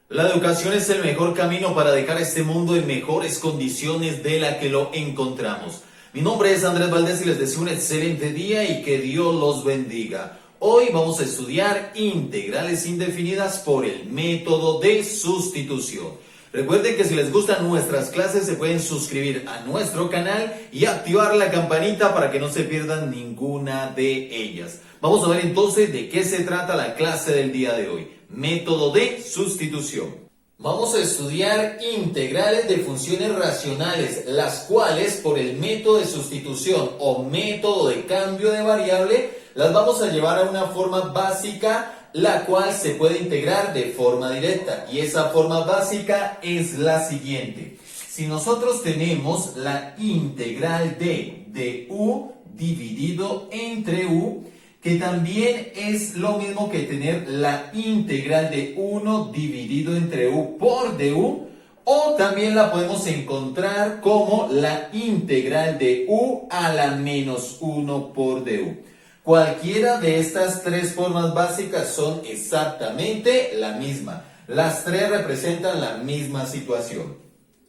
La educación es el mejor camino para dejar este mundo en mejores condiciones de la que lo encontramos. Mi nombre es Andrés Valdés y les deseo un excelente día y que Dios los bendiga. Hoy vamos a estudiar integrales indefinidas por el método de sustitución. Recuerden que si les gustan nuestras clases se pueden suscribir a nuestro canal y activar la campanita para que no se pierdan ninguna de ellas. Vamos a ver entonces de qué se trata la clase del día de hoy. Método de sustitución. Vamos a estudiar integrales de funciones racionales, las cuales por el método de sustitución o método de cambio de variable, las vamos a llevar a una forma básica, la cual se puede integrar de forma directa. Y esa forma básica es la siguiente. Si nosotros tenemos la integral de u dividido entre u, que también es lo mismo que tener la integral de 1 dividido entre u por du, o también la podemos encontrar como la integral de u a la menos 1 por du. Cualquiera de estas tres formas básicas son exactamente la misma. Las tres representan la misma situación.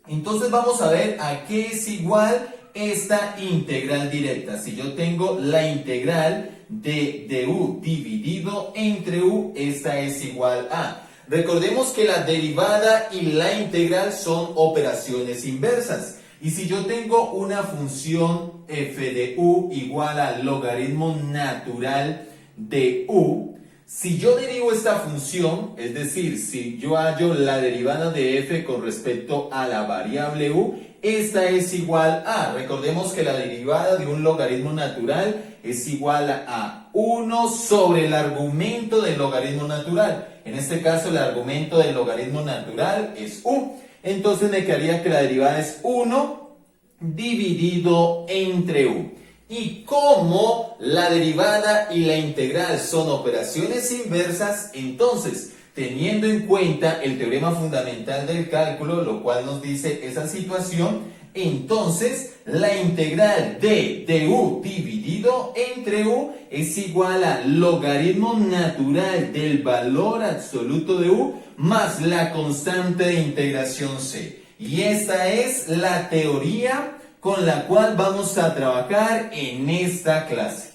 Entonces vamos a ver a qué es igual esta integral directa. Si yo tengo la integral de u dividido entre u, esta es igual a. Recordemos que la derivada y la integral son operaciones inversas. Y si yo tengo una función f de u igual al logaritmo natural de u, si yo derivo esta función, es decir, si yo hallo la derivada de f con respecto a la variable u, esta es igual a, recordemos que la derivada de un logaritmo natural es igual a 1 sobre el argumento del logaritmo natural. En este caso el argumento del logaritmo natural es u. Entonces me quedaría que la derivada es 1 dividido entre u. Y como la derivada y la integral son operaciones inversas, entonces, teniendo en cuenta el teorema fundamental del cálculo, lo cual nos dice esa situación, entonces la integral de du dividido entre u es igual a logaritmo natural del valor absoluto de u más la constante de integración c. Y esta es la teoría con la cual vamos a trabajar en esta clase.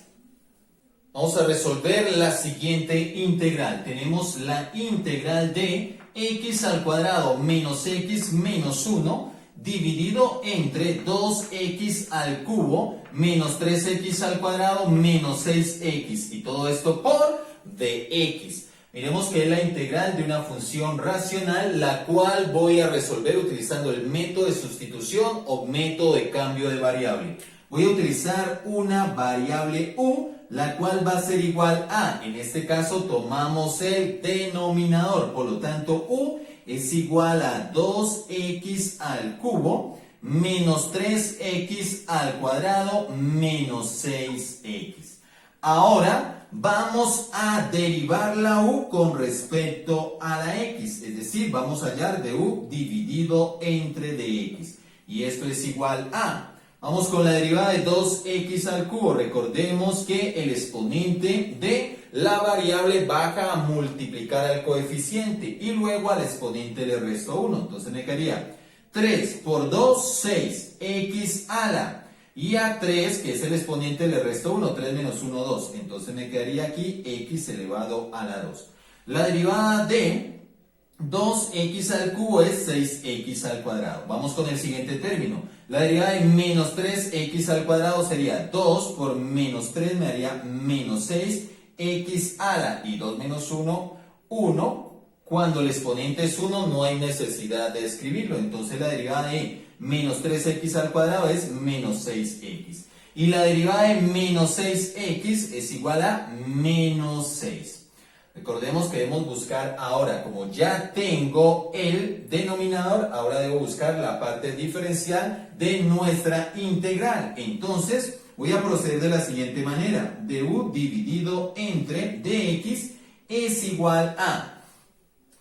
Vamos a resolver la siguiente integral. Tenemos la integral de x al cuadrado menos x menos 1 dividido entre 2x al cubo menos 3x al cuadrado menos 6x. Y todo esto por dx. Miremos que es la integral de una función racional, la cual voy a resolver utilizando el método de sustitución o método de cambio de variable. Voy a utilizar una variable u, la cual va a ser igual a, en este caso tomamos el denominador, por lo tanto u es igual a 2x al cubo menos 3x al cuadrado menos 6x. Ahora vamos a derivar la u con respecto a la x, es decir, vamos a hallar du dividido entre dx. Y esto es igual a, vamos con la derivada de 2x al cubo. Recordemos que el exponente de la variable baja a multiplicar al coeficiente y luego al exponente le resto 1. Entonces me quedaría 3 por 2, 6, x a la, y a 3, que es el exponente, le resto 1, 3 menos 1, 2. Entonces me quedaría aquí x elevado a la 2. La derivada de 2x al cubo es 6x al cuadrado. Vamos con el siguiente término. La derivada de menos 3x al cuadrado sería 2 por menos 3 me daría menos 6x a la, y 2 menos 1, 1. Cuando el exponente es 1 no hay necesidad de escribirlo. Entonces la derivada de menos 3x al cuadrado es menos 6x. Y la derivada de menos 6x es igual a menos 6. Recordemos que debemos buscar ahora, como ya tengo el denominador, ahora debo buscar la parte diferencial de nuestra integral. Entonces voy a proceder de la siguiente manera. Du dividido entre dx es igual a,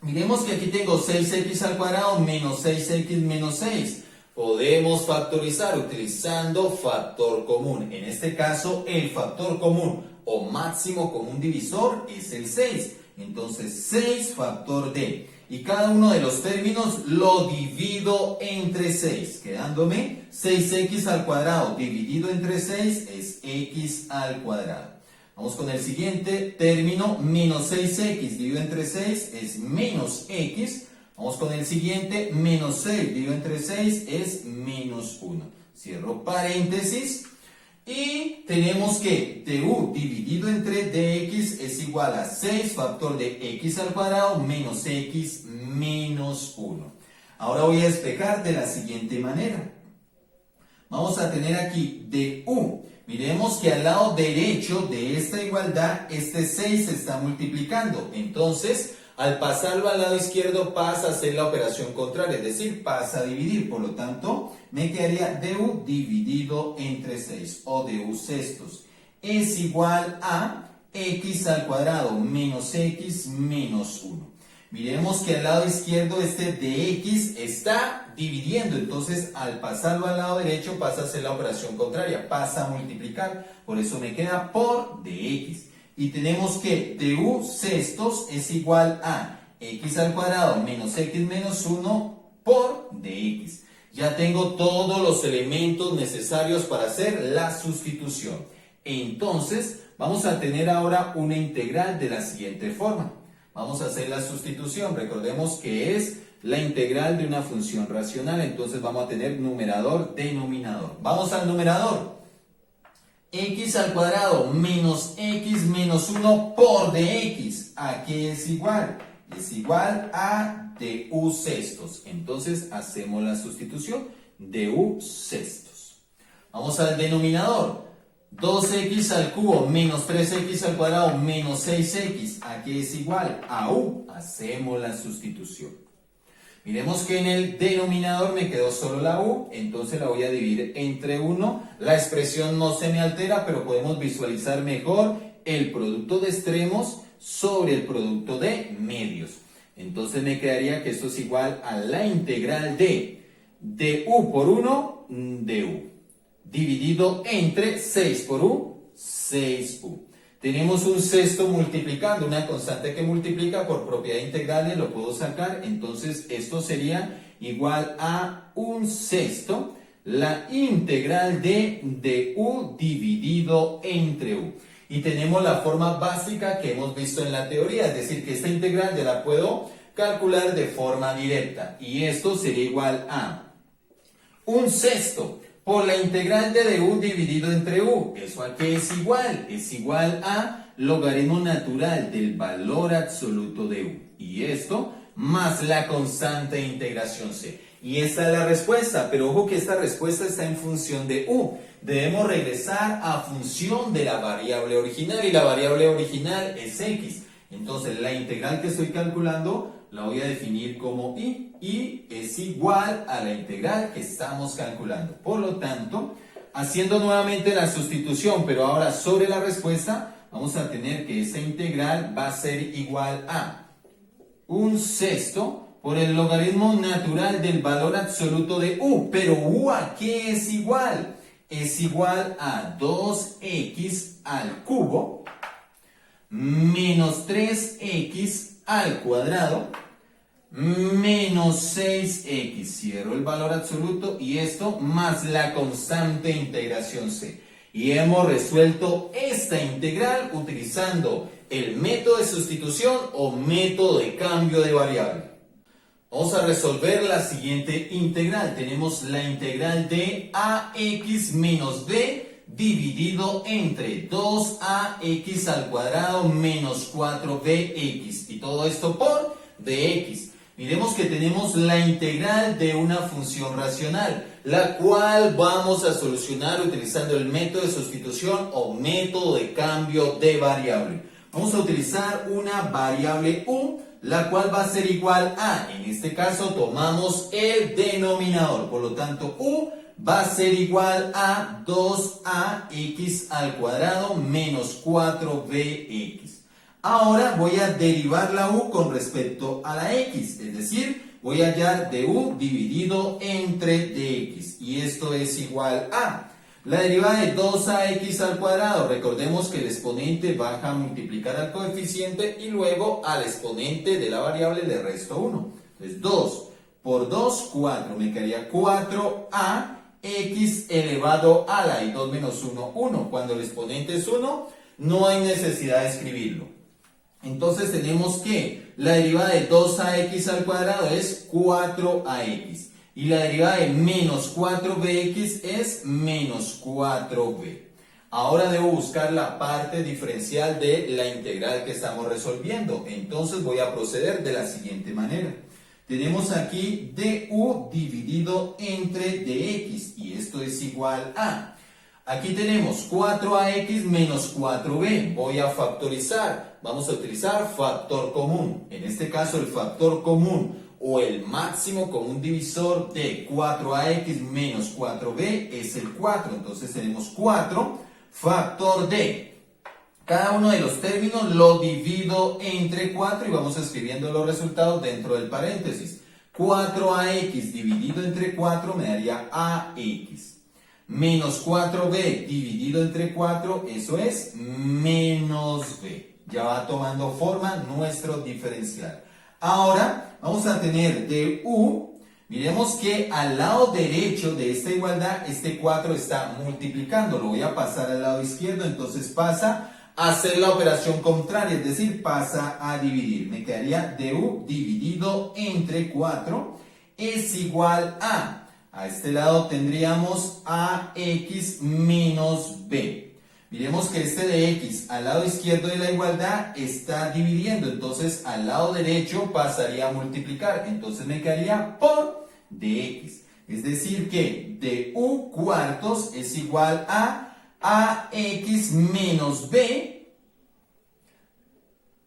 miremos que aquí tengo 6x al cuadrado menos 6x menos 6. Podemos factorizar utilizando factor común. En este caso, el factor común o máximo común divisor es el 6. Entonces, 6 factor de. y cada uno de los términos lo divido entre 6, quedándome 6x al cuadrado dividido entre 6 es x al cuadrado. Vamos con el siguiente término, menos 6x dividido entre 6 es menos x. Vamos con el siguiente, menos 6 dividido entre 6 es menos 1. Cierro paréntesis y tenemos que du dividido entre dx es igual a 6 factor de x al cuadrado menos x menos 1. Ahora voy a despejar de la siguiente manera. Vamos a tener aquí du. Miremos que al lado derecho de esta igualdad, este 6 se está multiplicando. Entonces, al pasarlo al lado izquierdo pasa a hacer la operación contraria, es decir, pasa a dividir. Por lo tanto, me quedaría du dividido entre 6 o du sextos es igual a x al cuadrado menos x menos 1. Miremos que al lado izquierdo este dx está dividiendo, entonces al pasarlo al lado derecho pasa a hacer la operación contraria, pasa a multiplicar, por eso me queda por dx. Y tenemos que du sextos es igual a x al cuadrado menos x menos 1 por dx. Ya tengo todos los elementos necesarios para hacer la sustitución. Entonces, vamos a tener ahora una integral de la siguiente forma. Vamos a hacer la sustitución. Recordemos que es la integral de una función racional. Entonces vamos a tener numerador, denominador. Vamos al numerador. X al cuadrado menos x menos 1 por dx. ¿A qué es igual? Es igual a du sextos. Entonces hacemos la sustitución. Du sextos. Vamos al denominador. 2x al cubo menos 3x al cuadrado menos 6x. ¿A qué es igual? A u. Hacemos la sustitución. Miremos que en el denominador me quedó solo la u, entonces la voy a dividir entre 1. La expresión no se me altera, pero podemos visualizar mejor el producto de extremos sobre el producto de medios. Entonces me quedaría que esto es igual a la integral de du por 1, du. Dividido entre 6 por u, 6u. Tenemos un sexto multiplicando, una constante que multiplica por propiedad de integrales, lo puedo sacar, entonces esto sería igual a un sexto, la integral de u dividido entre u. Y tenemos la forma básica que hemos visto en la teoría, es decir, que esta integral ya la puedo calcular de forma directa. Y esto sería igual a un sexto por la integral de du dividido entre u. ¿Eso a qué es igual? Es igual a logaritmo natural del valor absoluto de u. Y esto más la constante de integración c. Y esta es la respuesta, pero ojo que esta respuesta está en función de u. Debemos regresar a función de la variable original, y la variable original es x. Entonces la integral que estoy calculando la voy a definir como y es igual a la integral que estamos calculando. Por lo tanto, haciendo nuevamente la sustitución, pero ahora sobre la respuesta, vamos a tener que esta integral va a ser igual a un sexto por el logaritmo natural del valor absoluto de u. Pero u ¿a qué es igual? Es igual a 2x al cubo menos 3x al cuadrado menos 6x, cierro el valor absoluto, y esto más la constante de integración c. Y hemos resuelto esta integral utilizando el método de sustitución o método de cambio de variable. Vamos a resolver la siguiente integral. Tenemos la integral de ax menos b dividido entre 2ax al cuadrado menos 4bx. Y todo esto por dx. Miremos que tenemos la integral de una función racional, la cual vamos a solucionar utilizando el método de sustitución o método de cambio de variable. Vamos a utilizar una variable u, la cual va a ser igual a, en este caso tomamos el denominador, por lo tanto u va a ser igual a 2ax al cuadrado menos 4bx. Ahora voy a derivar la u con respecto a la x, es decir, voy a hallar du dividido entre dx, y esto es igual a La derivada de 2ax al cuadrado, recordemos que el exponente baja a multiplicar al coeficiente y luego al exponente de la variable le resto 1. Entonces 2 por 2, 4, me quedaría 4ax elevado a la, y 2 menos 1, 1. Cuando el exponente es 1, no hay necesidad de escribirlo. Entonces tenemos que la derivada de 2ax al cuadrado es 4ax. Y la derivada de menos 4bx es menos 4b. Ahora debo buscar la parte diferencial de la integral que estamos resolviendo. Entonces voy a proceder de la siguiente manera. Tenemos aquí du dividido entre dx y esto es igual a... Aquí tenemos 4ax menos 4b. Voy a factorizar. Vamos a utilizar factor común. En este caso el factor común o el máximo común divisor de 4ax menos 4b es el 4. Entonces tenemos 4 factor de cada uno de los términos lo divido entre 4 y vamos escribiendo los resultados dentro del paréntesis. 4ax dividido entre 4 me daría ax. Menos 4b dividido entre 4, eso es menos b. Ya va tomando forma nuestro diferencial. Ahora vamos a tener du, miremos que al lado derecho de esta igualdad, este 4 está multiplicando. Lo voy a pasar al lado izquierdo, entonces pasa a hacer la operación contraria, es decir, pasa a dividir. Me quedaría du dividido entre 4 es igual a este lado tendríamos ax menos b. Miremos que este de x al lado izquierdo de la igualdad está dividiendo, entonces al lado derecho pasaría a multiplicar, entonces me quedaría por dx. Es decir que du cuartos es igual a ax menos b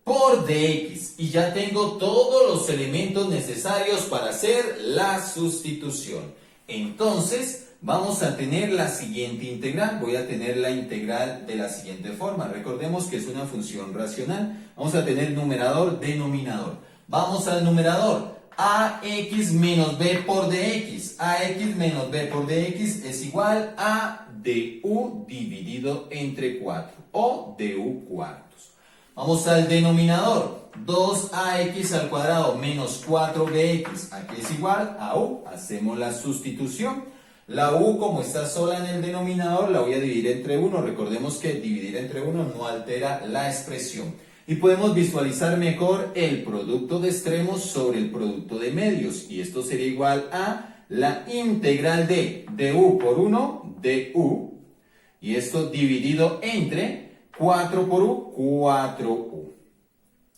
por dx. Y ya tengo todos los elementos necesarios para hacer la sustitución. Entonces vamos a tener la siguiente integral. Voy a tener la integral de la siguiente forma. Recordemos que es una función racional. Vamos a tener numerador, denominador. Vamos al numerador. Ax menos b por dx. Ax menos b por dx es igual a du dividido entre 4 o du cuartos. Vamos al denominador. 2ax al cuadrado menos 4bx. Aquí es igual a u. Hacemos la sustitución. La u, como está sola en el denominador, la voy a dividir entre 1. Recordemos que dividir entre 1 no altera la expresión. Y podemos visualizar mejor el producto de extremos sobre el producto de medios. Y esto sería igual a la integral de du por 1, du. Y esto dividido entre 4 por u, 4u.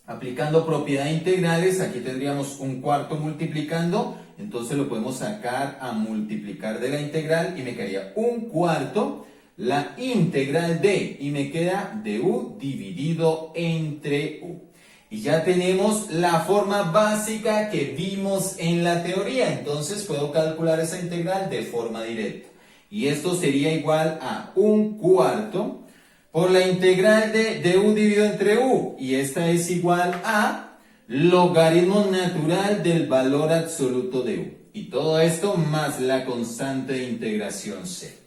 Aplicando propiedad de integrales, aquí tendríamos un cuarto multiplicando, entonces lo podemos sacar a multiplicar de la integral y me quedaría un cuarto la integral de, y me queda du dividido entre u. Y ya tenemos la forma básica que vimos en la teoría, entonces puedo calcular esa integral de forma directa. Y esto sería igual a un cuarto por la integral de du dividido entre u, y esta es igual a logaritmo natural del valor absoluto de u. Y todo esto más la constante de integración c.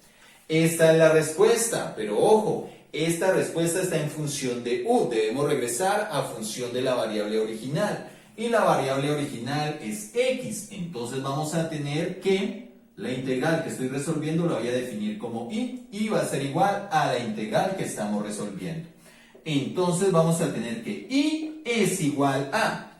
Esta es la respuesta, pero ojo, esta respuesta está en función de u. Debemos regresar a función de la variable original. Y la variable original es x. Entonces vamos a tener que la integral que estoy resolviendo la voy a definir como y va a ser igual a la integral que estamos resolviendo. Entonces vamos a tener que y es igual a.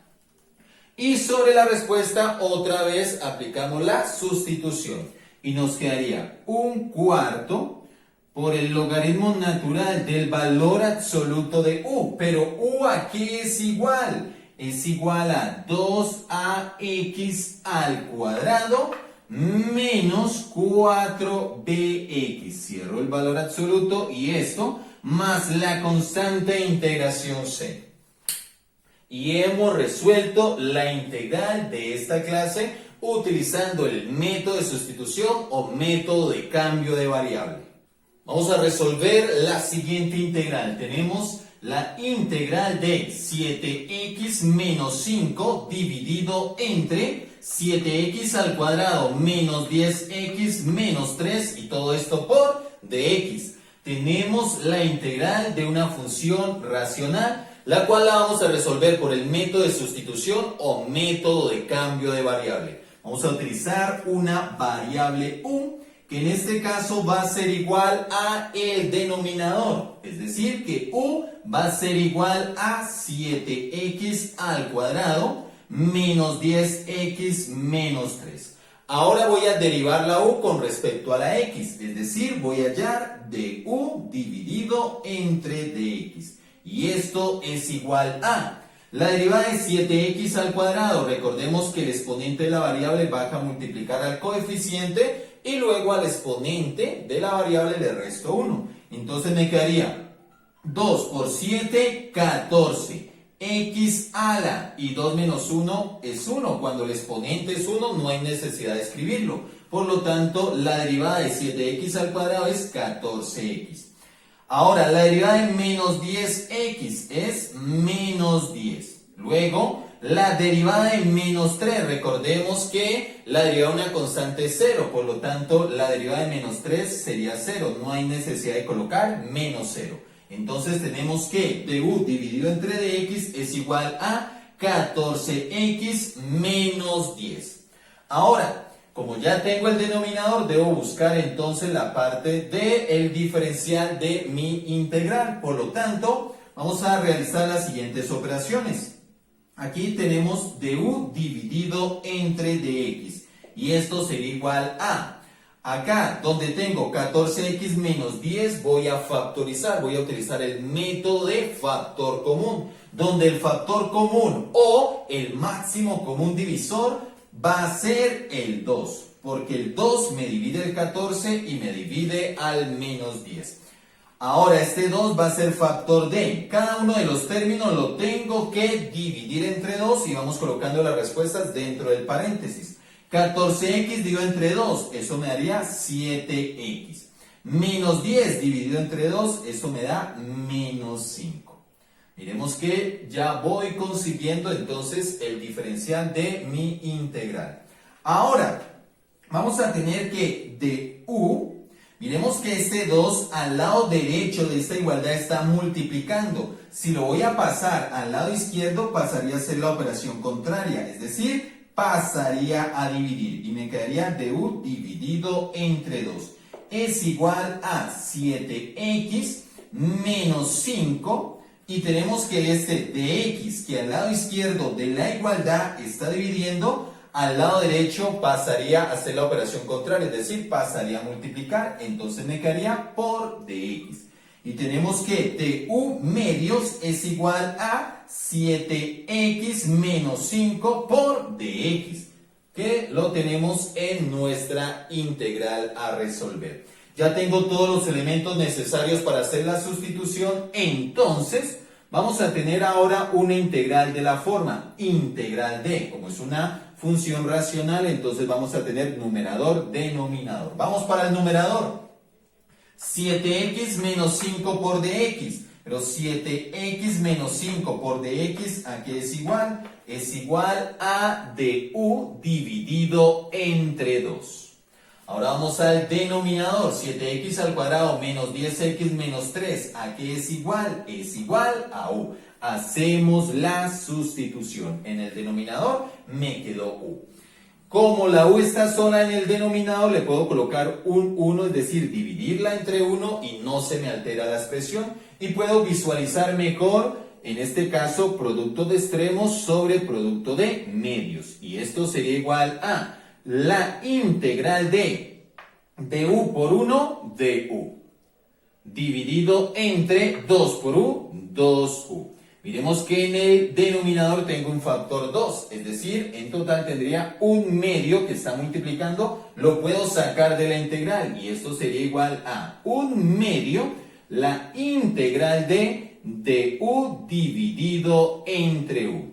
Y sobre la respuesta otra vez aplicamos la sustitución. Y nos quedaría un cuarto por el logaritmo natural del valor absoluto de u. Pero u aquí es igual. Es igual a 2ax al cuadrado menos 4bx. Cierro el valor absoluto y esto más la constante de integración c. Y hemos resuelto la integral de esta clase utilizando el método de sustitución o método de cambio de variable. Vamos a resolver la siguiente integral. Tenemos la integral de 7x menos 5 dividido entre 7x al cuadrado menos 10x menos 3 y todo esto por de x. Tenemos la integral de una función racional, la cual la vamos a resolver por el método de sustitución o método de cambio de variable. Vamos a utilizar una variable u, que en este caso va a ser igual a el denominador. Es decir, que u va a ser igual a 7x al cuadrado menos 10x menos 3. Ahora voy a derivar la u con respecto a la x. Es decir, voy a hallar du dividido entre dx. Y esto es igual a la derivada de 7x al cuadrado. Recordemos que el exponente de la variable baja a multiplicar al coeficiente y luego al exponente de la variable le resto 1. Entonces me quedaría 2 por 7, 14. X a la y 2 menos 1 es 1. Cuando el exponente es 1 no hay necesidad de escribirlo. Por lo tanto, la derivada de 7x al cuadrado es 14x. Ahora, la derivada de menos 10x es menos 10. Luego, la derivada de menos 3. Recordemos que la derivada de una constante es 0. Por lo tanto, la derivada de menos 3 sería 0. No hay necesidad de colocar menos 0. Entonces tenemos que du dividido entre dx es igual a 14x menos 10. Ahora, como ya tengo el denominador, debo buscar entonces la parte del diferencial de mi integral. Por lo tanto, vamos a realizar las siguientes operaciones. Aquí tenemos du dividido entre dx. Y esto sería igual a... Acá, donde tengo 14x menos 10, voy a factorizar, voy a utilizar el método de factor común, donde el factor común o el máximo común divisor va a ser el 2, porque el 2 me divide el 14 y me divide al menos 10. Ahora, este 2 va a ser factor de cada uno de los términos, lo tengo que dividir entre 2 y vamos colocando las respuestas dentro del paréntesis. 14x dividido entre 2, eso me daría 7x. Menos 10 dividido entre 2, eso me da menos 5. Miremos que ya voy consiguiendo entonces el diferencial de mi integral. Ahora, vamos a tener que de u, miremos que este 2 al lado derecho de esta igualdad está multiplicando. Si lo voy a pasar al lado izquierdo, pasaría a ser la operación contraria, es decir, pasaría a dividir y me quedaría du dividido entre 2 es igual a 7x menos 5 y tenemos que este de x que al lado izquierdo de la igualdad está dividiendo, al lado derecho pasaría a hacer la operación contraria, es decir, pasaría a multiplicar, entonces me quedaría por dx. Y tenemos que du medios es igual a 7x menos 5 por dx, que lo tenemos en nuestra integral a resolver. Ya tengo todos los elementos necesarios para hacer la sustitución, entonces vamos a tener ahora una integral de la forma integral de, como es una función racional, entonces vamos a tener numerador, denominador. Vamos para el numerador. 7x menos 5 por dx, pero 7x menos 5 por dx, ¿a qué es igual? Es igual a du dividido entre 2. Ahora vamos al denominador, 7x al cuadrado menos 10x menos 3, ¿a qué es igual? Es igual a u. Hacemos la sustitución. En el denominador me quedó u. Como la u está sola en el denominador, le puedo colocar un 1, es decir, dividirla entre 1 y no se me altera la expresión. Y puedo visualizar mejor, en este caso, producto de extremos sobre producto de medios. Y esto sería igual a la integral de du por 1, du, dividido entre 2 por u, 2u. Miremos que en el denominador tengo un factor 2, es decir, en total tendría un medio que está multiplicando, lo puedo sacar de la integral y esto sería igual a un medio, la integral de du dividido entre u.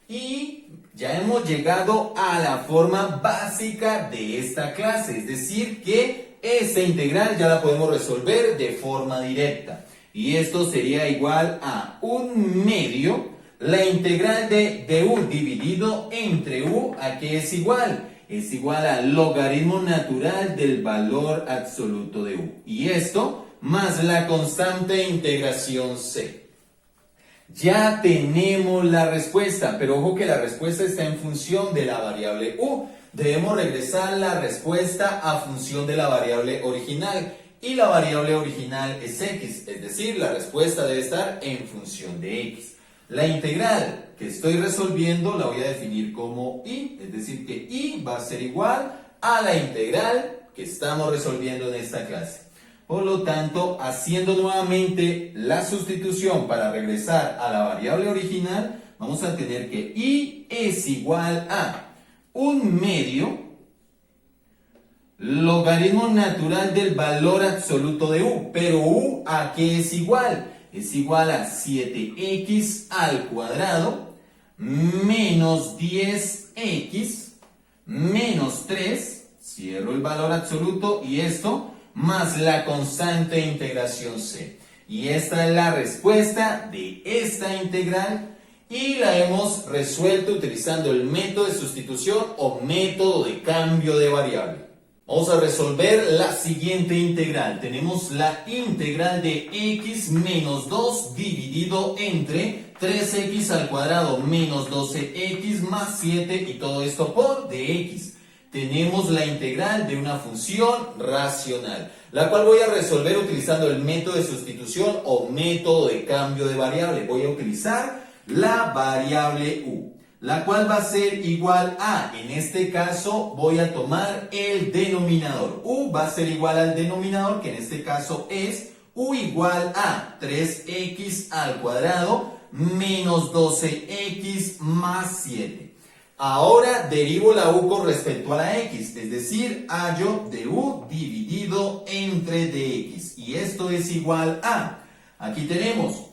Y ya hemos llegado a la forma básica de esta clase, es decir, que esta integral ya la podemos resolver de forma directa. Y esto sería igual a un medio La integral de du dividido entre u, ¿a qué es igual? Es igual al logaritmo natural del valor absoluto de u. Y esto más la constante de integración c. Ya tenemos la respuesta, pero ojo que la respuesta está en función de la variable u. Debemos regresar la respuesta a función de la variable original. Y la variable original es x, es decir, la respuesta debe estar en función de x. La integral que estoy resolviendo la voy a definir como y, es decir que y va a ser igual a la integral que estamos resolviendo en esta clase. Por lo tanto, haciendo nuevamente la sustitución para regresar a la variable original, vamos a tener que y es igual a 1/2 logaritmo natural del valor absoluto de u. Pero u, ¿a qué es igual? Es igual a 7x al cuadrado menos 10x menos 3, cierro el valor absoluto y esto, más la constante de integración c. Y esta es la respuesta de esta integral y la hemos resuelto utilizando el método de sustitución o método de cambio de variable. Vamos a resolver la siguiente integral. Tenemos la integral de x menos 2 dividido entre 3x al cuadrado menos 12x más 7 y todo esto por dx. Tenemos la integral de una función racional, la cual voy a resolver utilizando el método de sustitución o método de cambio de variable. Voy a utilizar la variable u, la cual va a ser igual a, en este caso voy a tomar el denominador. U va a ser igual al denominador, que en este caso es u igual a 3x al cuadrado menos 12x más 7. Ahora derivo la u con respecto a la x, es decir, hallo de u dividido entre dx. Y esto es igual a, aquí tenemos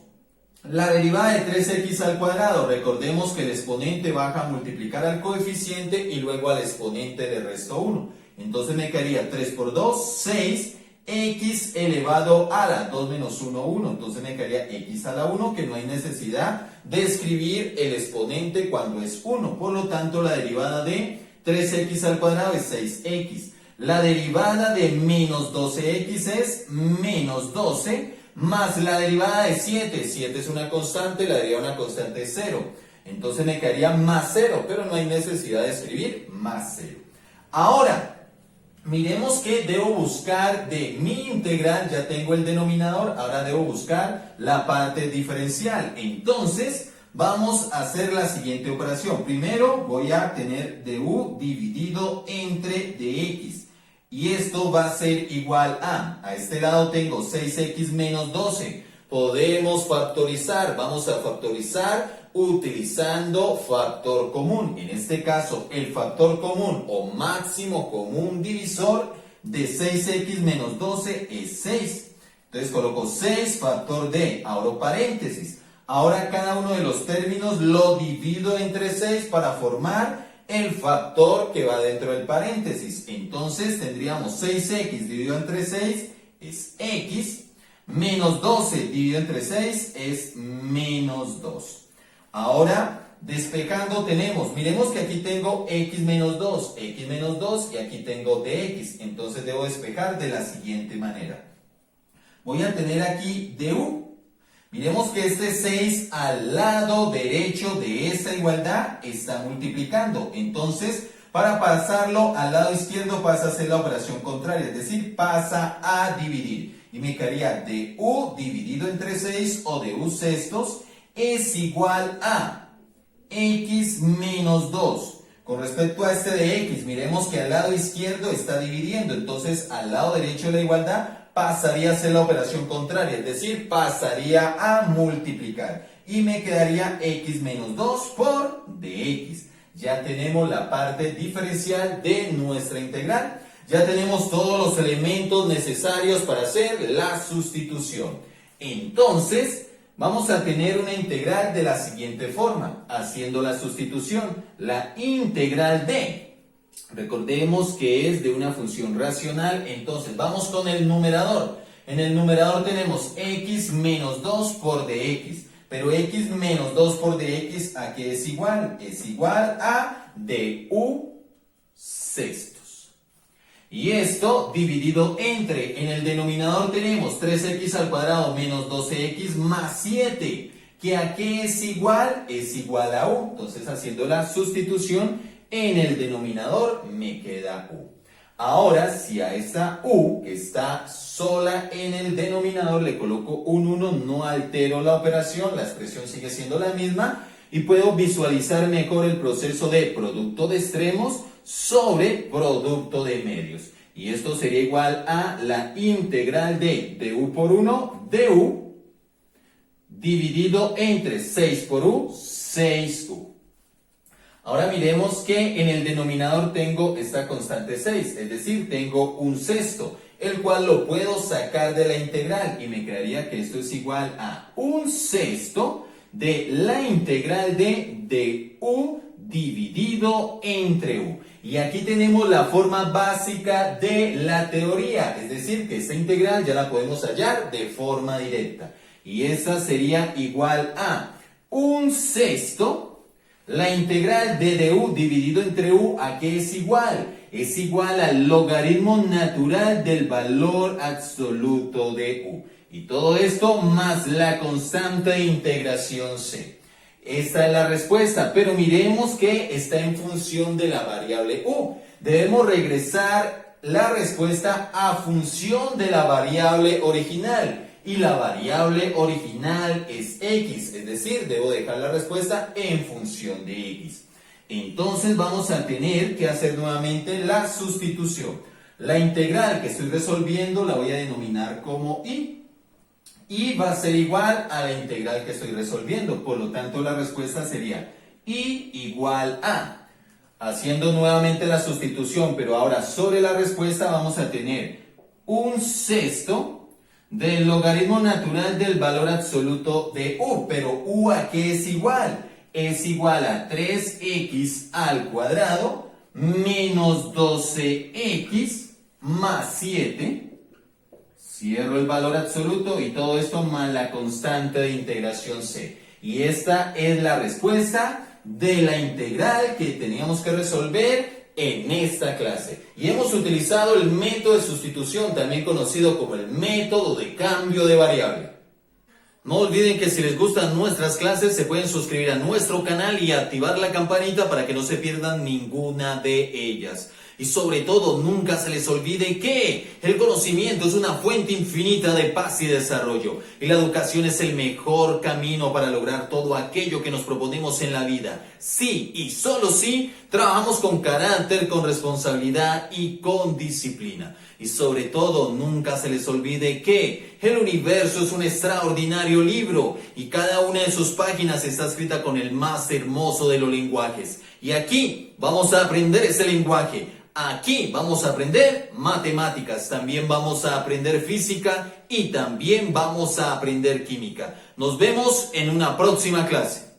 la derivada de 3x al cuadrado. Recordemos que el exponente baja a multiplicar al coeficiente y luego al exponente le resto 1. Entonces me quedaría 3 por 2, 6, x elevado a la 2 menos 1, 1. Entonces me quedaría x a la 1, que no hay necesidad de escribir el exponente cuando es 1. Por lo tanto, la derivada de 3x al cuadrado es 6x. La derivada de menos 12x es menos 12. Más la derivada de 7, 7 es una constante, la derivada de una constante es 0. Entonces me quedaría más 0, pero no hay necesidad de escribir más 0. Ahora, miremos que debo buscar de mi integral, ya tengo el denominador, ahora debo buscar la parte diferencial. Entonces, vamos a hacer la siguiente operación. Primero voy a tener du dividido entre dx. Y esto va a ser igual a este lado tengo 6x menos 12. Podemos factorizar, vamos a factorizar utilizando factor común. En este caso, el factor común o máximo común divisor de 6x menos 12 es 6. Entonces coloco 6 factor de, abro paréntesis. Ahora cada uno de los términos lo divido entre 6 para formar el factor que va dentro del paréntesis. Entonces tendríamos 6x dividido entre 6 es x, menos 12 dividido entre 6 es menos 2. Ahora, despejando tenemos, miremos que aquí tengo x menos 2 y aquí tengo dx. Entonces debo despejar de la siguiente manera. Voy a tener aquí du. Miremos que este 6 al lado derecho de esta igualdad está multiplicando. Entonces, para pasarlo al lado izquierdo pasa a hacer la operación contraria, es decir, pasa a dividir. Y me quedaría du dividido entre 6 o du sextos es igual a x menos 2. Con respecto a este de x, miremos que al lado izquierdo está dividiendo. Entonces, al lado derecho de la igualdad pasaría a hacer la operación contraria, es decir, pasaría a multiplicar. Y me quedaría x menos 2 por dx. Ya tenemos la parte diferencial de nuestra integral. Ya tenemos todos los elementos necesarios para hacer la sustitución. Entonces, vamos a tener una integral de la siguiente forma, haciendo la sustitución. La integral de... Recordemos que es de una función racional, entonces vamos con el numerador. En el numerador tenemos x menos 2 por dx, Pero x menos 2 por dx, ¿a qué es igual? Es igual a du sextos. Y esto dividido entre, en el denominador tenemos 3x al cuadrado menos 12x más 7. ¿Que a qué es igual? Es igual a u. Entonces, haciendo la sustitución, en el denominador me queda u. Ahora, si a esta u, que está sola en el denominador, le coloco un 1, no altero la operación, la expresión sigue siendo la misma, y puedo visualizar mejor el proceso de producto de extremos sobre producto de medios. Y esto sería igual a la integral de du por 1, du, dividido entre 6 por u, 6u. Ahora miremos que en el denominador tengo esta constante 6, es decir, tengo un sexto, el cual lo puedo sacar de la integral y me quedaría que esto es igual a un sexto de la integral de du dividido entre u. Y aquí tenemos la forma básica de la teoría, es decir, que esta integral ya la podemos hallar de forma directa. Y esa sería igual a un sexto, la integral de du dividido entre u, ¿a qué es igual? Es igual al logaritmo natural del valor absoluto de u. Y todo esto más la constante de integración c. Esta es la respuesta, pero miremos que está en función de la variable u. Debemos regresar la respuesta a función de la variable original. Y la variable original es x, es decir, debo dejar la respuesta en función de x. Entonces vamos a tener que hacer nuevamente la sustitución. La integral que estoy resolviendo la voy a denominar como y va a ser igual a la integral que estoy resolviendo. Por lo tanto, la respuesta sería y igual a. Haciendo nuevamente la sustitución, pero ahora sobre la respuesta vamos a tener un sexto del logaritmo natural del valor absoluto de u. Pero u, ¿a qué es igual? Es igual a 3x al cuadrado menos 12x más 7. Cierro el valor absoluto y todo esto más la constante de integración c. Y esta es la respuesta de la integral que teníamos que resolver en esta clase. Y hemos utilizado el método de sustitución, también conocido como el método de cambio de variable. No olviden que si les gustan nuestras clases, se pueden suscribir a nuestro canal y activar la campanita para que no se pierdan ninguna de ellas. Y sobre todo, nunca se les olvide que el conocimiento es una fuente infinita de paz y desarrollo. Y la educación es el mejor camino para lograr todo aquello que nos proponemos en la vida. Sí, y solo si trabajamos con carácter, con responsabilidad y con disciplina. Y sobre todo, nunca se les olvide que el universo es un extraordinario libro y cada una de sus páginas está escrita con el más hermoso de los lenguajes. Y aquí vamos a aprender ese lenguaje. Aquí vamos a aprender matemáticas, también vamos a aprender física y también vamos a aprender química. Nos vemos en una próxima clase.